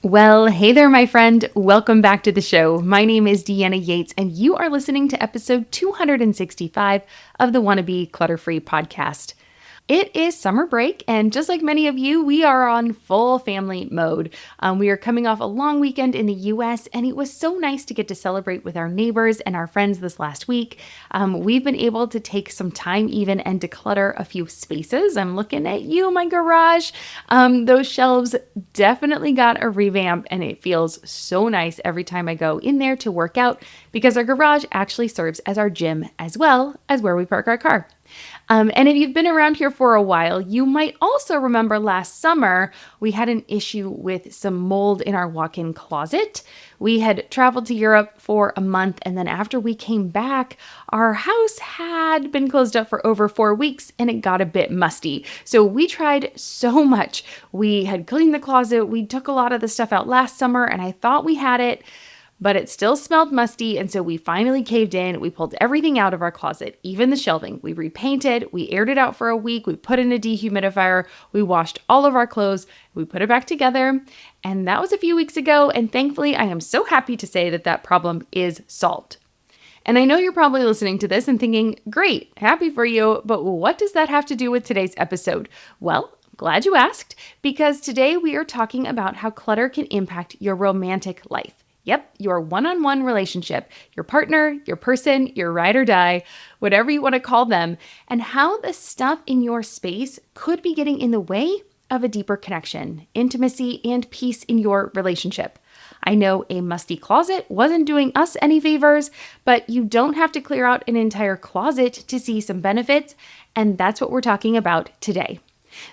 Well, hey there, my friend. Welcome back to the show. My name is Deanna Yates, and you are listening to episode 265 of the Wannabe Clutter-Free podcast. It is summer break, and just like many of you, we are on full family mode. We are coming off a long weekend in the US, and it was so nice to get to celebrate with our neighbors and our friends this last week. We've been able to take some time even and declutter a few spaces. I'm looking at you, my garage. Those shelves definitely got a revamp, and it feels so nice every time I go in there to work out because our garage actually serves as our gym as well as where we park our car. And if you've been around here for a while, you might also remember last summer we had an issue with some mold in our walk-in closet. We had traveled to Europe for a month, and then after we came back, our house had been closed up for over 4 weeks and it got a bit musty. So we tried so much. We had cleaned the closet, we took a lot of the stuff out last summer, and I thought we had it, but it still smelled musty, and so we finally caved in. We pulled everything out of our closet, even the shelving. We repainted, we aired it out for a week, we put in a dehumidifier, we washed all of our clothes, we put it back together, and that was a few weeks ago, and thankfully I am so happy to say that that problem is solved. And I know you're probably listening to this and thinking, great, happy for you, but what does that have to do with today's episode? Well, glad you asked, because today we are talking about how clutter can impact your romantic life. Yep, your one-on-one relationship, your partner, your person, your ride or die, whatever you want to call them, and how the stuff in your space could be getting in the way of a deeper connection, intimacy, and peace in your relationship. I know a musty closet wasn't doing us any favors, but you don't have to clear out an entire closet to see some benefits, and that's what we're talking about today.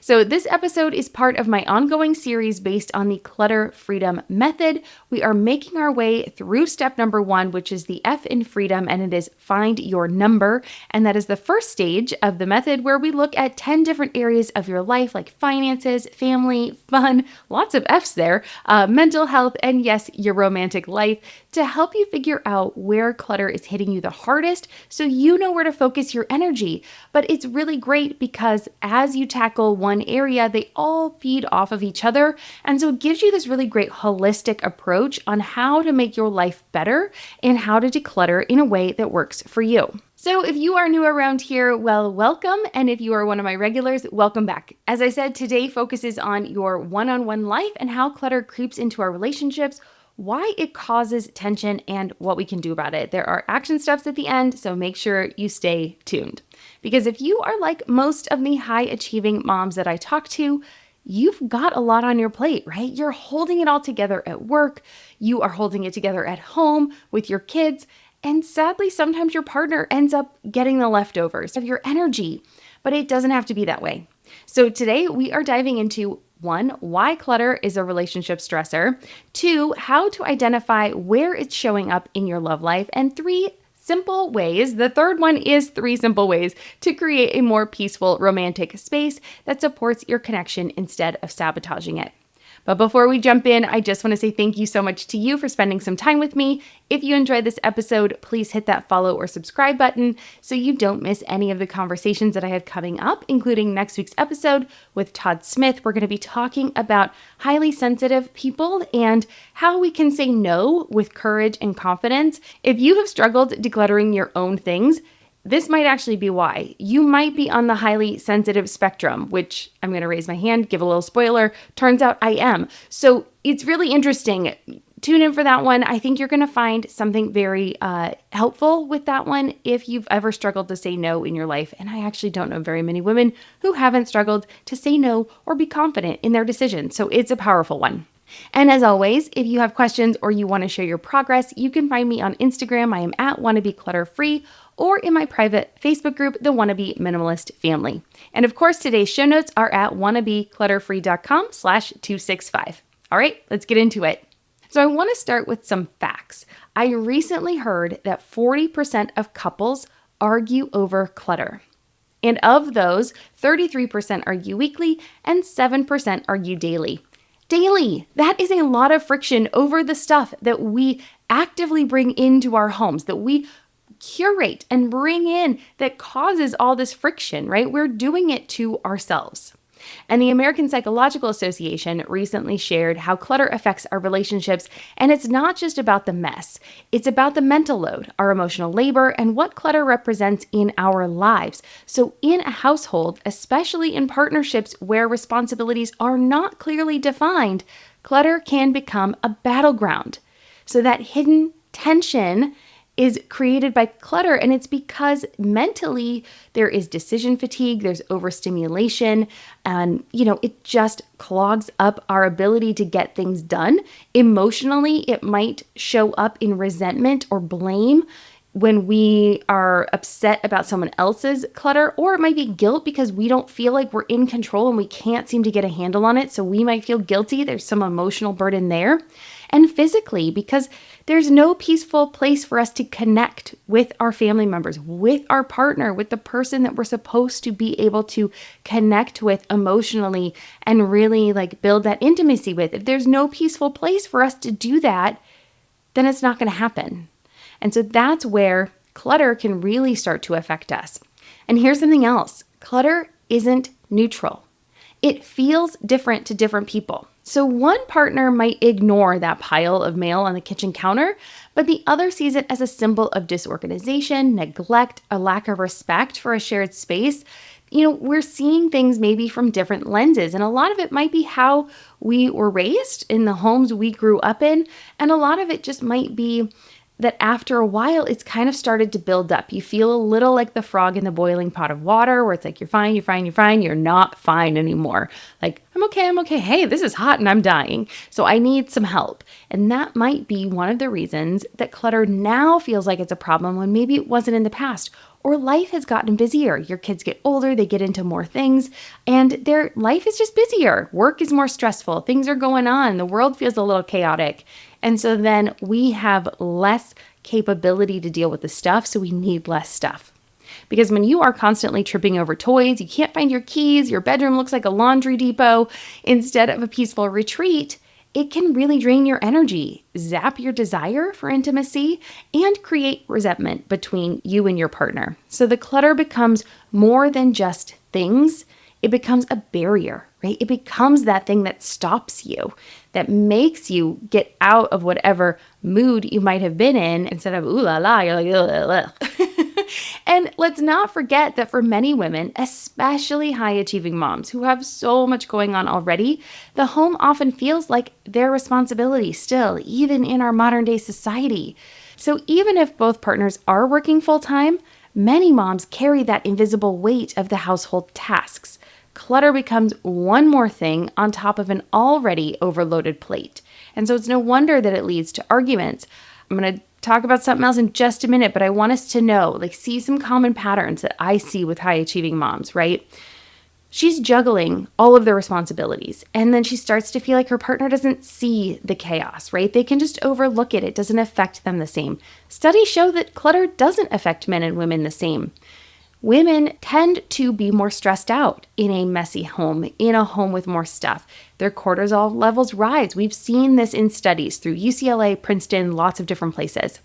So this episode is part of my ongoing series based on the Clutter Freedom Method. We are making our way through step number 1, which is the F in freedom, and it is find your number. And that is the first stage of the method where we look at 10 different areas of your life like finances, family, fun, lots of F's there, mental health, and yes, your romantic life to help you figure out where clutter is hitting you the hardest so you know where to focus your energy. But it's really great because as you tackle one area, they all feed off of each other. And so it gives you this really great holistic approach on how to make your life better and how to declutter in a way that works for you. So if you are new around here, well, welcome. And if you are one of my regulars, welcome back. As I said, today focuses on your one-on-one life and how clutter creeps into our relationships, why it causes tension, and what we can do about it. There are action steps at the end, so make sure you stay tuned. Because if you are like most of the high-achieving moms that I talk to, you've got a lot on your plate, right? You're holding it all together at work, you are holding it together at home with your kids, and sadly, sometimes your partner ends up getting the leftovers of your energy, but it doesn't have to be that way. So today we are diving into 1, why clutter is a relationship stressor, 2, how to identify where it's showing up in your love life, and 3, simple ways, the third one is 3 simple ways to create a more peaceful romantic space that supports your connection instead of sabotaging it. But before we jump in, I just want to say thank you so much to you for spending some time with me. If you enjoyed this episode, please hit that follow or subscribe button so you don't miss any of the conversations that I have coming up, including next week's episode with Todd Smith. We're going to be talking about highly sensitive people and how we can say no with courage and confidence. If you have struggled decluttering your own things, this might actually be why. You might be on the highly sensitive spectrum, which I'm going to raise my hand, give a little spoiler. Turns out I am. So it's really interesting. Tune in for that one. I think you're going to find something very helpful with that one if you've ever struggled to say no in your life. And I actually don't know very many women who haven't struggled to say no or be confident in their decisions. So it's a powerful one. And as always, if you have questions or you want to share your progress, you can find me on Instagram. I am at Wannabe Clutter Free, or in my private Facebook group, the Wannabe Minimalist Family. And of course, today's show notes are at wannabeclutterfree.com/265. All right, let's get into it. So I want to start with some facts. I recently heard that 40% of couples argue over clutter. And of those, 33% argue weekly and 7% argue daily. Daily! That is a lot of friction over the stuff that we actively bring into our homes, that we curate and bring in, that causes all this friction, right? We're doing it to ourselves. And the American Psychological Association recently shared how clutter affects our relationships. And it's not just about the mess, it's about the mental load, our emotional labor, and what clutter represents in our lives. So, in a household, especially in partnerships where responsibilities are not clearly defined, clutter can become a battleground. So, that hidden tension is created by clutter, and it's because mentally there is decision fatigue, there's overstimulation, and it just clogs up our ability to get things done. Emotionally, it might show up in resentment or blame when we are upset about someone else's clutter, or it might be guilt because we don't feel like we're in control and we can't seem to get a handle on it. So we might feel guilty. There's some emotional burden there. And physically, because there's no peaceful place for us to connect with our family members, with our partner, with the person that we're supposed to be able to connect with emotionally and really build that intimacy with. If there's no peaceful place for us to do that, then it's not going to happen. And so that's where clutter can really start to affect us. And here's something else. Clutter isn't neutral. It feels different to different people. So one partner might ignore that pile of mail on the kitchen counter, but the other sees it as a symbol of disorganization, neglect, a lack of respect for a shared space. We're seeing things maybe from different lenses, and a lot of it might be how we were raised in the homes we grew up in, and a lot of it just might be that after a while, it's kind of started to build up. You feel a little like the frog in the boiling pot of water where it's like, you're fine, you're fine, you're fine. You're not fine anymore. Like, I'm okay. Hey, this is hot and I'm dying. So I need some help. And that might be one of the reasons that clutter now feels like it's a problem when maybe it wasn't in the past. Or life has gotten busier. Your kids get older, they get into more things, and their life is just busier. Work is more stressful. Things are going on. The world feels a little chaotic. And so then we have less capability to deal with the stuff, so we need less stuff. Because when you are constantly tripping over toys, you can't find your keys, your bedroom looks like a laundry depot instead of a peaceful retreat, it can really drain your energy, zap your desire for intimacy, and create resentment between you and your partner. So the clutter becomes more than just things. It becomes a barrier, right? It becomes that thing that stops you, that makes you get out of whatever mood you might have been in. Instead of ooh la la, you're like, ugh, ugh. And let's not forget that for many women, especially high-achieving moms who have so much going on already, the home often feels like their responsibility still, even in our modern-day society. So even if both partners are working full-time, many moms carry that invisible weight of the household tasks. Clutter becomes one more thing on top of an already overloaded plate. And so it's no wonder that it leads to arguments. I'm going to talk about something else in just a minute, but I want us to know, see some common patterns that I see with high achieving moms, right? She's juggling all of the responsibilities, and then she starts to feel like her partner doesn't see the chaos, right? They can just overlook it. It doesn't affect them the same. Studies show that clutter doesn't affect men and women the same. Women tend to be more stressed out in a messy home, in a home with more stuff. Their cortisol levels rise. We've seen this in studies through UCLA, Princeton, lots of different places.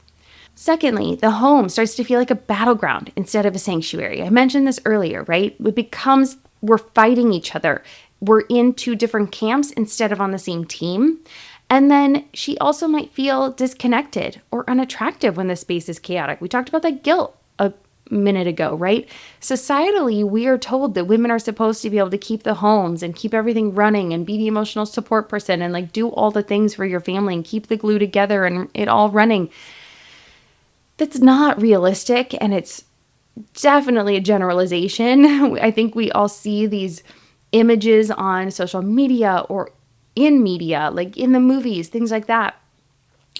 Secondly, the home starts to feel like a battleground instead of a sanctuary. I mentioned this earlier, right? It becomes we're fighting each other. We're in two different camps instead of on the same team. And then she also might feel disconnected or unattractive when the space is chaotic. We talked about that guilt a minute ago, right? Societally, we are told that women are supposed to be able to keep the homes and keep everything running and be the emotional support person and do all the things for your family and keep the glue together and it all running. That's not realistic, and it's definitely a generalization. I think we all see these images on social media or in media, in the movies, things like that.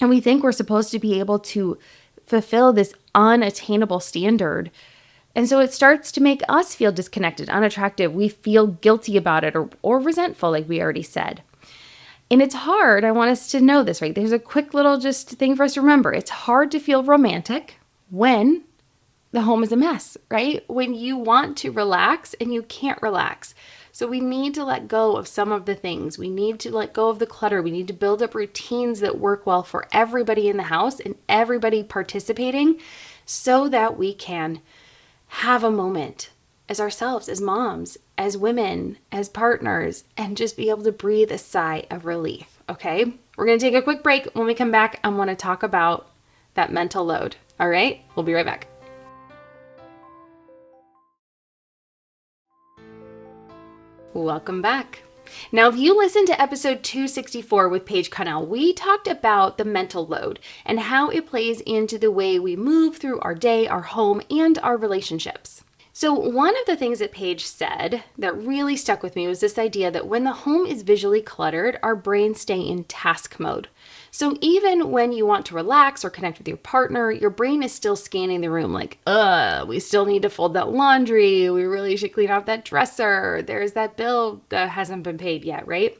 And we think we're supposed to be able to fulfill this unattainable standard. And so it starts to make us feel disconnected, unattractive. We feel guilty about it or resentful, like we already said. And it's hard. I want us to know this, right? There's a quick little just thing for us to remember. It's hard to feel romantic when the home is a mess, right? When you want to relax and you can't relax. So we need to let go of some of the things. We need to let go of the clutter. We need to build up routines that work well for everybody in the house and everybody participating so that we can have a moment as ourselves, as moms, as women, as partners, and just be able to breathe a sigh of relief, okay? We're going to take a quick break. When we come back, I want to talk about that mental load, all right? We'll be right back. Welcome back. Now, if you listened to episode 264 with Paige Connell, we talked about the mental load and how it plays into the way we move through our day, our home, and our relationships. So one of the things that Paige said that really stuck with me was this idea that when the home is visually cluttered, our brains stay in task mode. So even when you want to relax or connect with your partner, your brain is still scanning the room like, we still need to fold that laundry. We really should clean out that dresser. There's that bill that hasn't been paid yet, right?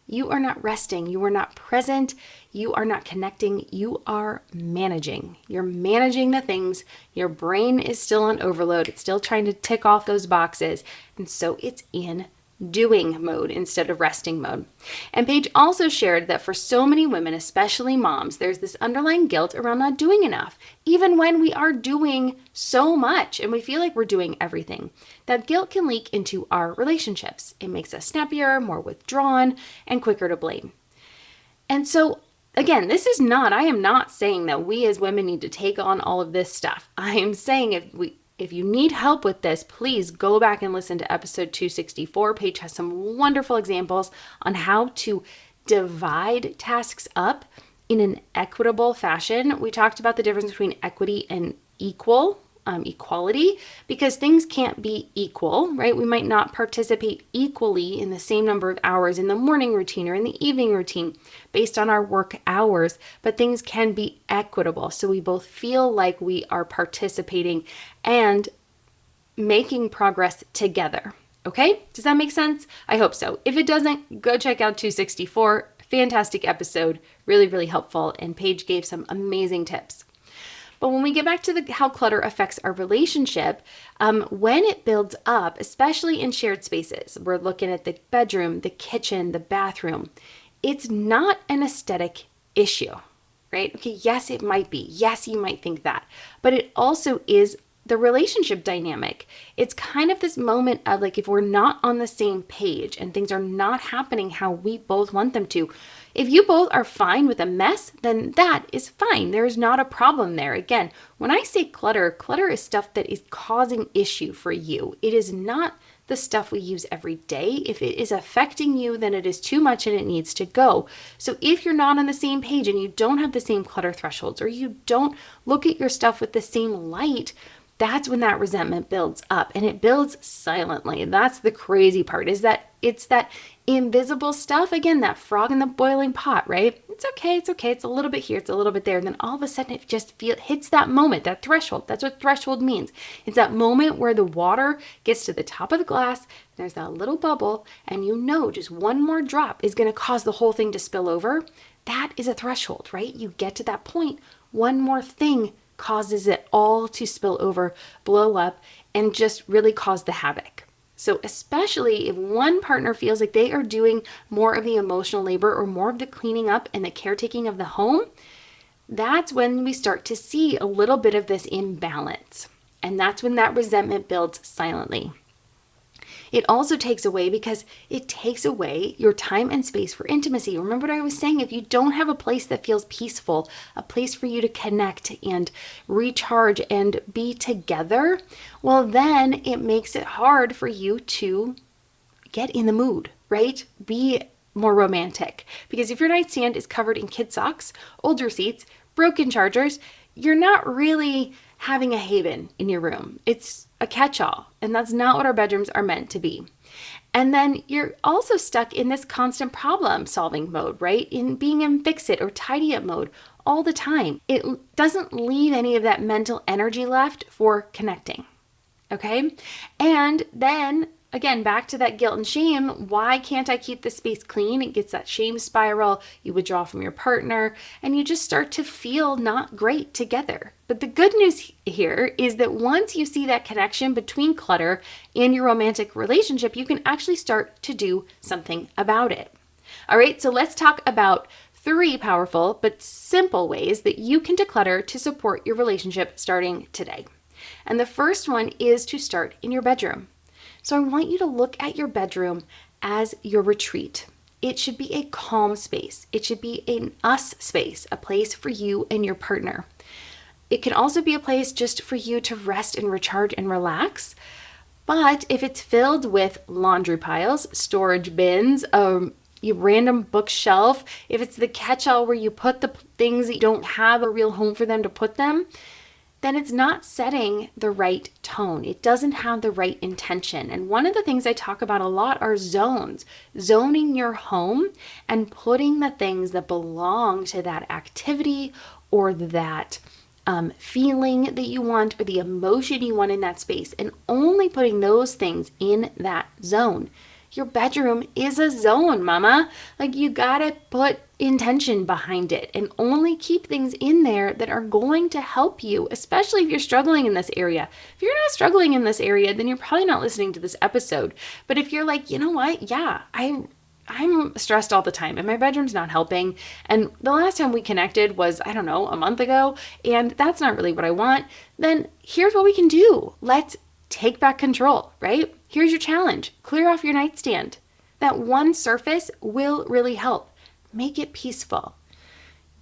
You are not resting. You are not present. You are not connecting. You are managing. You're managing the things. Your brain is still on overload. It's still trying to tick off those boxes. And so it's in doing mode instead of resting mode. And Paige also shared that for so many women, especially moms, there's this underlying guilt around not doing enough, even when we are doing so much and we feel like we're doing everything. That guilt can leak into our relationships. It makes us snappier, more withdrawn, and quicker to blame. And so again, I am not saying that we as women need to take on all of this stuff. I am saying if you need help with this, please go back and listen to episode 264. Paige has some wonderful examples on how to divide tasks up in an equitable fashion. We talked about the difference between equity and equality, because things can't be equal, right? We might not participate equally in the same number of hours in the morning routine or in the evening routine based on our work hours, but things can be equitable. So we both feel like we are participating and making progress together. Okay? Does that make sense? I hope so. If it doesn't, go check out 264. Fantastic episode, really, really helpful. And Paige gave some amazing tips. But when we get back to how clutter affects our relationship, when it builds up, especially in shared spaces, we're looking at the bedroom, the kitchen, the bathroom, it's not an aesthetic issue, right? Okay, yes, it might be. Yes, you might think that. But it also is the relationship dynamic. It's kind of this moment of like, if we're not on the same page and things are not happening how we both want them to, if you both are fine with a mess, then that is fine. There is not a problem there. Again, when I say clutter is stuff that is causing issue for you. It is not the stuff we use every day. If it is affecting you, then it is too much and it needs to go. So if you're not on the same page and you don't have the same clutter thresholds, or you don't look at your stuff with the same light, that's when that resentment builds up, and it builds silently. That's the crazy part, is that it's that invisible stuff. Again, that frog in the boiling pot, right? It's okay. It's a little bit here. It's a little bit there. And then all of a sudden it just hits that moment, that threshold. That's what threshold means. It's that moment where the water gets to the top of the glass, and there's that little bubble, and you know just one more drop is going to cause the whole thing to spill over. That is a threshold, right? You get to that point. One more thing causes it all to spill over, blow up, and just really cause the havoc. So especially if one partner feels like they are doing more of the emotional labor or more of the cleaning up and the caretaking of the home, that's when we start to see a little bit of this imbalance. And that's when that resentment builds silently. It also takes away because it takes away your time and space for intimacy. Remember what I was saying? If you don't have a place that feels peaceful, a place for you to connect and recharge and be together, well, then it makes it hard for you to get in the mood, right? Be more romantic. Because if your nightstand is covered in kid socks, old receipts, broken chargers, you're not really having a haven in your room. It's a catch-all, and that's not what our bedrooms are meant to be. And then you're also stuck in this constant problem-solving mode, right? In being in fix-it or tidy-up mode all the time. It doesn't leave any of that mental energy left for connecting, okay? And then again, back to that guilt and shame. Why can't I keep the space clean? It gets that shame spiral. You withdraw from your partner and you just start to feel not great together. But the good news here is that once you see that connection between clutter and your romantic relationship, you can actually start to do something about it. All right, so let's talk about 3 powerful but simple ways that you can declutter to support your relationship starting today. And the first one is to start in your bedroom. So I want you to look at your bedroom as your retreat. It should be a calm space. It should be an us space, a place for you and your partner. It can also be a place just for you to rest and recharge and relax. But if it's filled with laundry piles, storage bins, your random bookshelf, if it's the catch-all where you put the things that you don't have a real home for them to put them, then it's not setting the right tone. It doesn't have the right intention. And one of the things I talk about a lot are zones. Zoning your home and putting the things that belong to that activity or that feeling that you want or the emotion you want in that space, and only putting those things in that zone. Your bedroom is a zone, mama. Like, you gotta put intention behind it and only keep things in there that are going to help you, especially if you're struggling in this area. If you're not struggling in this area, then you're probably not listening to this episode. But if you're like, you know what? Yeah, I'm stressed all the time and my bedroom's not helping. And the last time we connected was, I don't know, a month ago, and that's not really what I want. Then here's what we can do. Let's take back control, right? Here's your challenge. Clear off your nightstand. That one surface will really help. Make it peaceful.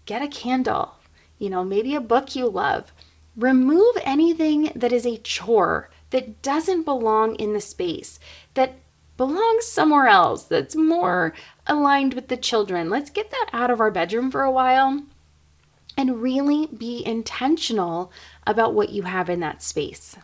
Get a candle, maybe a book you love. Remove anything that is a chore that doesn't belong in the space, that belongs somewhere else, that's more aligned with the children. Let's get that out of our bedroom for a while and really be intentional about what you have in that space.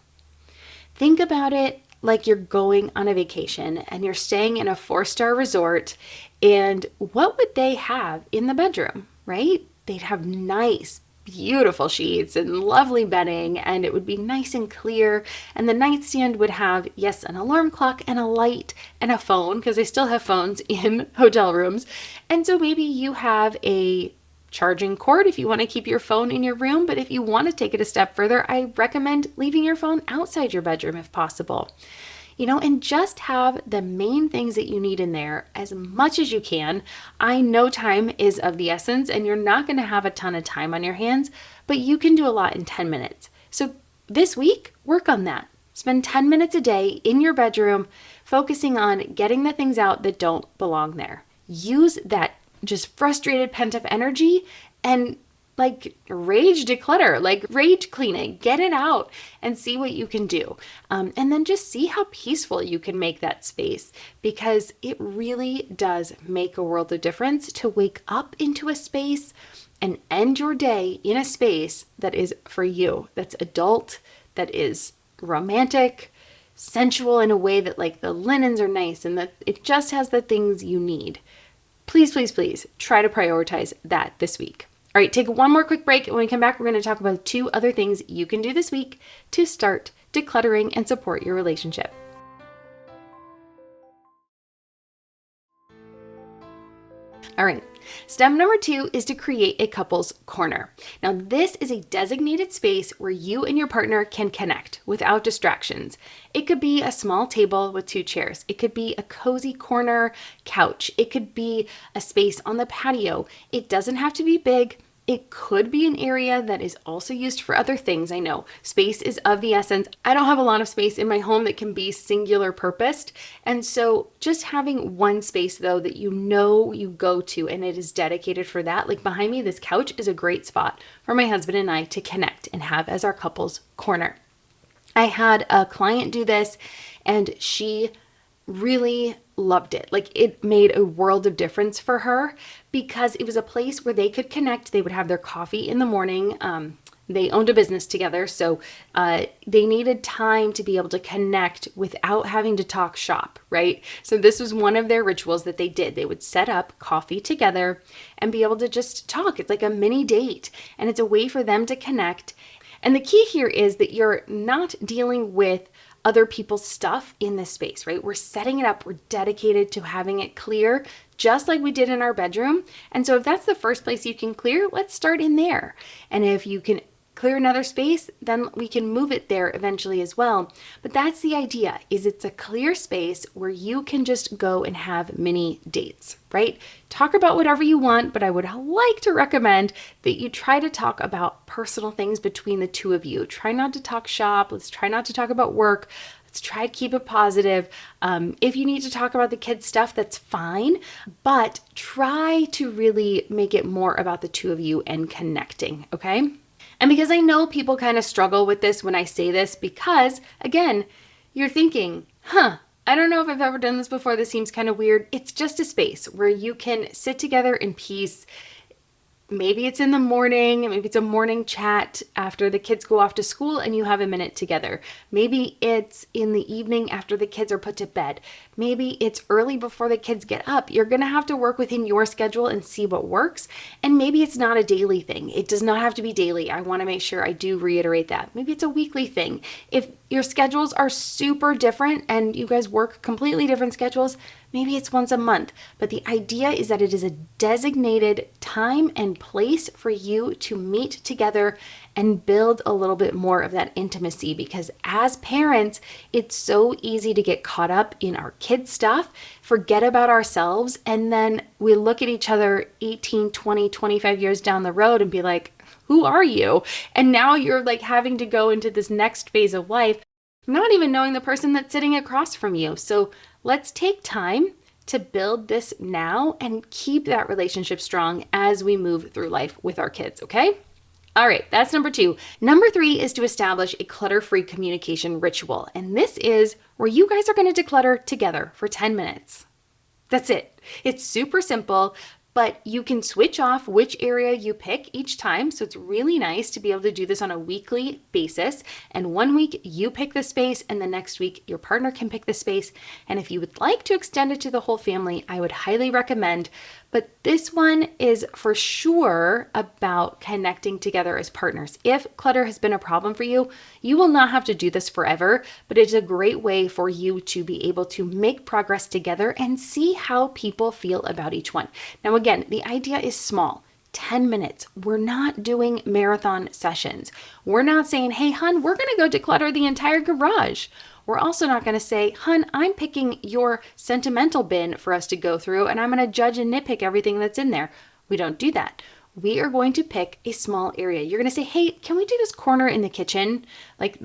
Think about it like you're going on a vacation and you're staying in a 4-star resort, and what would they have in the bedroom, right? They'd have nice, beautiful sheets and lovely bedding, and it would be nice and clear. And the nightstand would have, yes, an alarm clock and a light and a phone, because they still have phones in hotel rooms. And so maybe you have a charging cord if you want to keep your phone in your room, but if you want to take it a step further, I recommend leaving your phone outside your bedroom if possible. And just have the main things that you need in there as much as you can. I know time is of the essence and you're not going to have a ton of time on your hands, but you can do a lot in 10 minutes. So this week, work on that. Spend 10 minutes a day in your bedroom, focusing on getting the things out that don't belong there. Use that just frustrated pent-up energy and rage declutter, rage clean it, get it out and see what you can do. And then just see how peaceful you can make that space, because it really does make a world of difference to wake up into a space and end your day in a space that is for you, that's adult, that is romantic, sensual in a way that the linens are nice and that it just has the things you need. Please, please, please try to prioritize that this week. All right, take one more quick break. When we come back, we're going to talk about 2 other things you can do this week to start decluttering and support your relationship. All right, step number 2 is to create a couples corner. Now, this is a designated space where you and your partner can connect without distractions. It could be a small table with 2 chairs. It could be a cozy corner couch. It could be a space on the patio. It doesn't have to be big. It could be an area that is also used for other things. I know space is of the essence. I don't have a lot of space in my home that can be singular purposed. And so just having one space though that you go to and it is dedicated for that. Like behind me, this couch is a great spot for my husband and I to connect and have as our couples corner. I had a client do this and she really loved it. It made a world of difference for her because it was a place where they could connect. They would have their coffee in the morning. They owned a business together, so they needed time to be able to connect without having to talk shop, right? So this was one of their rituals that they did. They would set up coffee together and be able to just talk. It's like a mini date, and it's a way for them to connect. And the key here is that you're not dealing with other people's stuff in this space, right? We're setting it up. We're dedicated to having it clear, just like we did in our bedroom. And so if that's the first place you can clear, let's start in there. And if you can clear another space, then we can move it there eventually as well. But that's the idea, is it's a clear space where you can just go and have mini dates, right? Talk about whatever you want, but I would like to recommend that you try to talk about personal things between the two of you. Try not to talk shop. Let's try not to talk about work. Let's try to keep it positive. If you need to talk about the kids' stuff, that's fine, but try to really make it more about the two of you and connecting, okay? And because I know people kind of struggle with this when I say this, because again, you're thinking, I don't know if I've ever done this before. This seems kind of weird. It's just a space where you can sit together in peace. Maybe it's in the morning, maybe it's a morning chat after the kids go off to school and you have a minute together. Maybe it's in the evening after the kids are put to bed. Maybe it's early before the kids get up. You're going to have to work within your schedule and see what works. And maybe it's not a daily thing. It does not have to be daily. I want to make sure I do reiterate that. Maybe it's a weekly thing. If your schedules are super different and you guys work completely different schedules, maybe it's once a month, but the idea is that it is a designated time and place for you to meet together and build a little bit more of that intimacy, because as parents, it's so easy to get caught up in our kids' stuff, forget about ourselves, and then we look at each other 18, 20, 25 years down the road and be like, who are you? And now you're like having to go into this next phase of life, not even knowing the person that's sitting across from you. So let's take time to build this now and keep that relationship strong as we move through life with our kids, okay? All right, that's number 2. Number 3 is to establish a clutter-free communication ritual. And this is where you guys are going to declutter together for 10 minutes. That's it. It's super simple, but you can switch off which area you pick each time. So it's really nice to be able to do this on a weekly basis. And one week you pick the space and the next week your partner can pick the space. And if you would like to extend it to the whole family, I would highly recommend. But this one is for sure about connecting together as partners. If clutter has been a problem for you, you will not have to do this forever, but it's a great way for you to be able to make progress together and see how people feel about each one. Now, again, the idea is small. 10 minutes. We're not doing marathon sessions. We're not saying, hey, hun, we're going to go declutter the entire garage. We're also not going to say, hun, I'm picking your sentimental bin for us to go through and I'm going to judge and nitpick everything that's in there. We don't do that. We are going to pick a small area. You're going to say, hey, can we do this corner in the kitchen? Like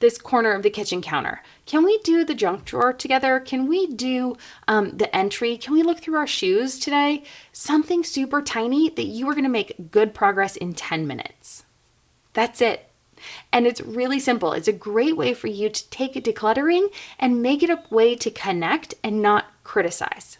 this corner of the kitchen counter. Can we do the junk drawer together? Can we do the entry? Can we look through our shoes today? Something super tiny that you are going to make good progress in 10 minutes. That's it. And it's really simple. It's a great way for you to take decluttering and make it a way to connect and not criticize.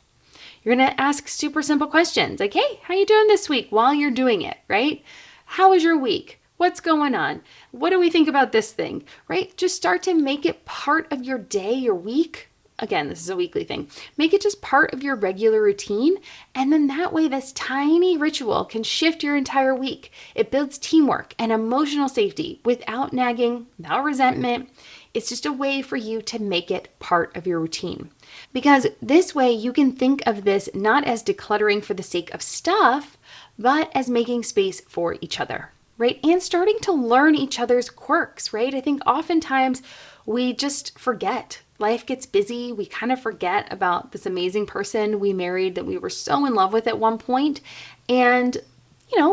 You're going to ask super simple questions like, hey, how you doing this week while you're doing it, right? How was your week? What's going on? What do we think about this thing, right? Just start to make it part of your day, your week. Again, this is a weekly thing. Make it just part of your regular routine. And then that way, this tiny ritual can shift your entire week. It builds teamwork and emotional safety without nagging, without resentment. It's just a way for you to make it part of your routine. Because this way you can think of this not as decluttering for the sake of stuff, but as making space for each other, right? And starting to learn each other's quirks, right? I think oftentimes we just forget. Life gets busy. We kind of forget about this amazing person we married that we were so in love with at one point. And,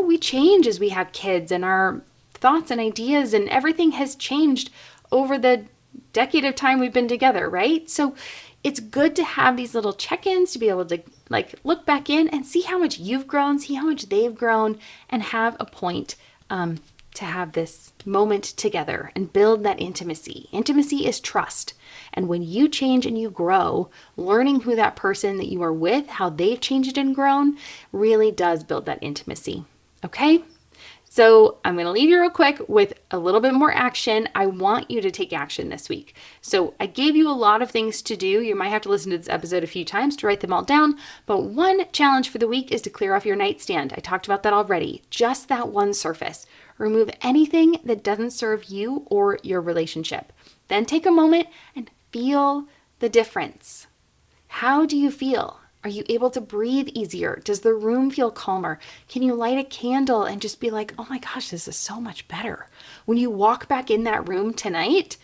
we change as we have kids and our thoughts and ideas and everything has changed over the decade of time we've been together, right? So it's good to have these little check-ins to be able to look back in and see how much you've grown, see how much they've grown, and have a point to have this moment together and build that intimacy. Intimacy is trust. And when you change and you grow, learning who that person that you are with, how they've changed and grown, really does build that intimacy. Okay? So I'm going to leave you real quick with a little bit more action. I want you to take action this week. So I gave you a lot of things to do. You might have to listen to this episode a few times to write them all down. But one challenge for the week is to clear off your nightstand. I talked about that already. Just that one surface. Remove anything that doesn't serve you or your relationship. Then take a moment and feel the difference. How do you feel? Are you able to breathe easier? Does the room feel calmer? Can you light a candle and just be like, oh my gosh, this is so much better? When you walk back in that room tonight,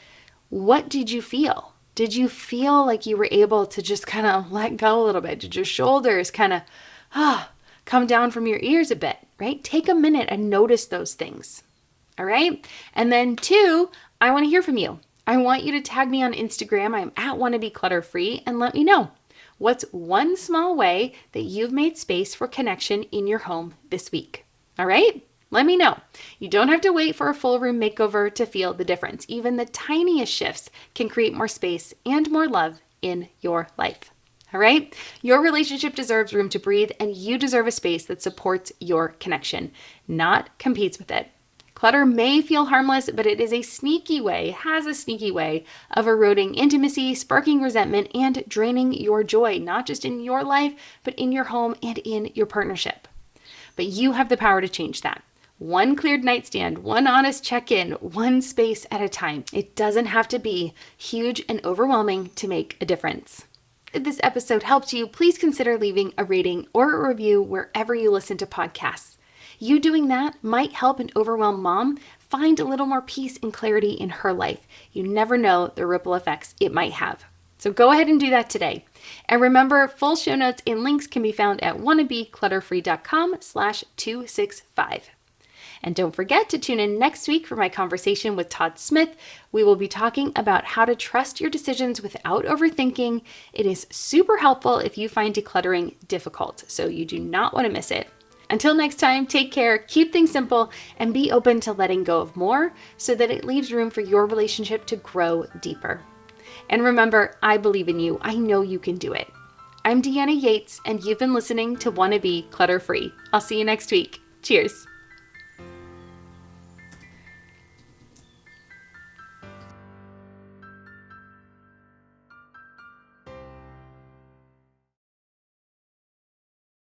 what did you feel? Did you feel like you were able to just kind of let go a little bit? Did your shoulders kind of come down from your ears a bit, right? Take a minute and notice those things. All right. And then 2, I want to hear from you. I want you to tag me on Instagram. I'm at Wannabe Clutter Free, and let me know what's one small way that you've made space for connection in your home this week. All right? Let me know. You don't have to wait for a full room makeover to feel the difference. Even the tiniest shifts can create more space and more love in your life. All right? Your relationship deserves room to breathe, and you deserve a space that supports your connection, not competes with it. Clutter may feel harmless, but it is has a sneaky way of eroding intimacy, sparking resentment, and draining your joy, not just in your life, but in your home and in your partnership. But you have the power to change that. One cleared nightstand, one honest check-in, one space at a time. It doesn't have to be huge and overwhelming to make a difference. If this episode helped you, please consider leaving a rating or a review wherever you listen to podcasts. You doing that might help an overwhelmed mom find a little more peace and clarity in her life. You never know the ripple effects it might have. So go ahead and do that today. And remember, full show notes and links can be found at wannabeclutterfree.com/265. And don't forget to tune in next week for my conversation with Todd Smith. We will be talking about how to trust your decisions without overthinking. It is super helpful if you find decluttering difficult, so you do not want to miss it. Until next time, take care, keep things simple, and be open to letting go of more so that it leaves room for your relationship to grow deeper. And remember, I believe in you. I know you can do it. I'm Deanna Yates, and you've been listening to Wannabe Clutter Free. I'll see you next week. Cheers.